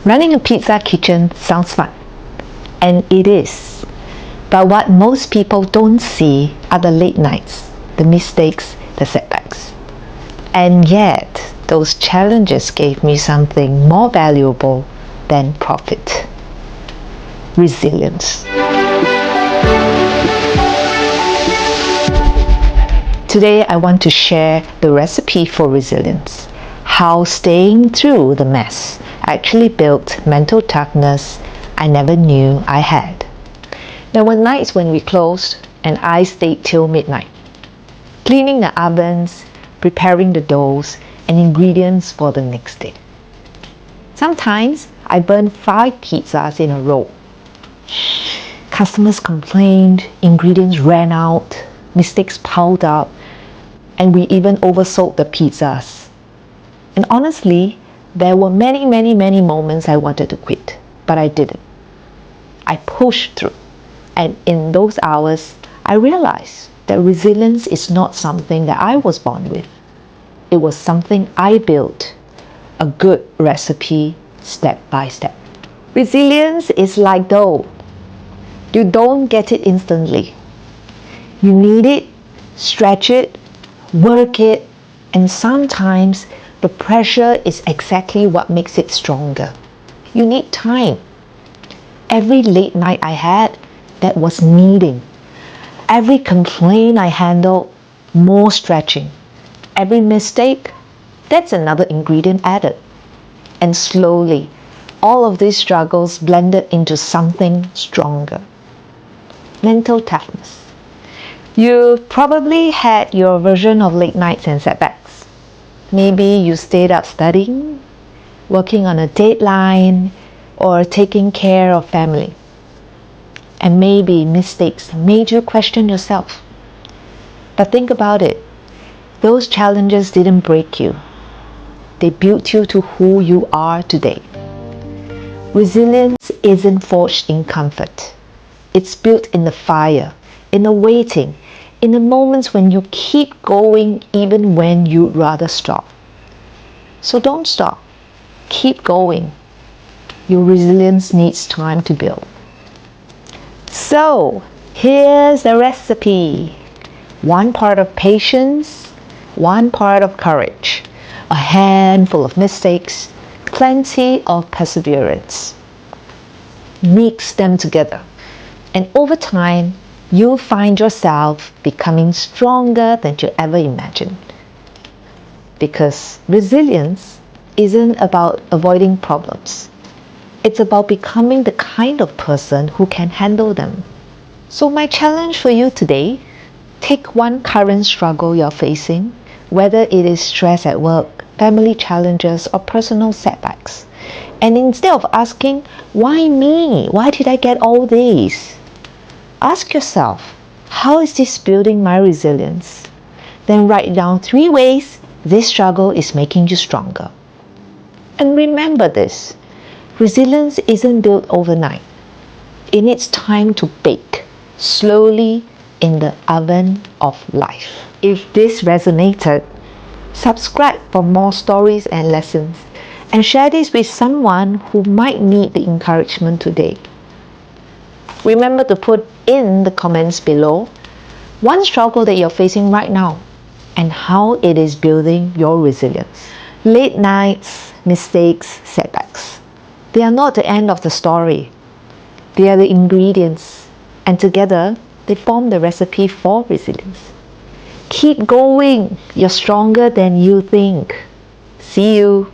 Running a pizza kitchen sounds fun, and it is. But what most people don't see are the late nights, the mistakes, the setbacks. And yet, those challenges gave me something more valuable than profit: resilience. Today, I want to share the recipe for resilience, how staying through the mess actually built mental toughness I never knew I had. There were nights when we closed and I stayed till midnight, cleaning the ovens, preparing the doughs and ingredients for the next day. Sometimes I burned 5 pizzas in a row. Customers complained, ingredients ran out, mistakes piled up, and we even oversold the pizzas. And honestly, there were many moments I wanted to quit, but I didn't. I pushed through, and in those hours, I realized that resilience is not something that I was born with. It was something I built, a good recipe, step by step. Resilience is like dough. You don't get it instantly. You knead it, stretch it, work it, and sometimes the pressure is exactly what makes it stronger. You need time. Every late night I had, that was kneading. Every complaint I handled, more stretching. Every mistake, that's another ingredient added. And slowly, all of these struggles blended into something stronger. Mental toughness. You probably had your version of late nights and setbacks. Maybe you stayed up studying, working on a deadline, or taking care of family. And maybe mistakes made you question yourself. But think about it. Those challenges didn't break you. They built you to who you are today. Resilience isn't forged in comfort. It's built in the fire, in the waiting, in the moments when you keep going even when you'd rather stop. So don't stop. Keep going. Your resilience needs time to build. So, here's the recipe. 1 part of patience, 1 part of courage, a handful of mistakes, plenty of perseverance. Mix them together, and over time, you'll find yourself becoming stronger than you ever imagined. Because resilience isn't about avoiding problems. It's about becoming the kind of person who can handle them. So my challenge for you today, take one current struggle you're facing, whether it is stress at work, family challenges, or personal setbacks. And instead of asking, why me? Why did I get all these? Ask yourself, how is this building my resilience? Then write down 3 ways this struggle is making you stronger. And remember this, resilience isn't built overnight. It needs time to bake, slowly in the oven of life. If this resonated, subscribe for more stories and lessons, and share this with someone who might need the encouragement today. Remember to put in the comments below one struggle that you're facing right now and how it is building your resilience. Late nights, mistakes, setbacks. They are not the end of the story. They are the ingredients, and together they form the recipe for resilience. Keep going. You're stronger than you think. See you.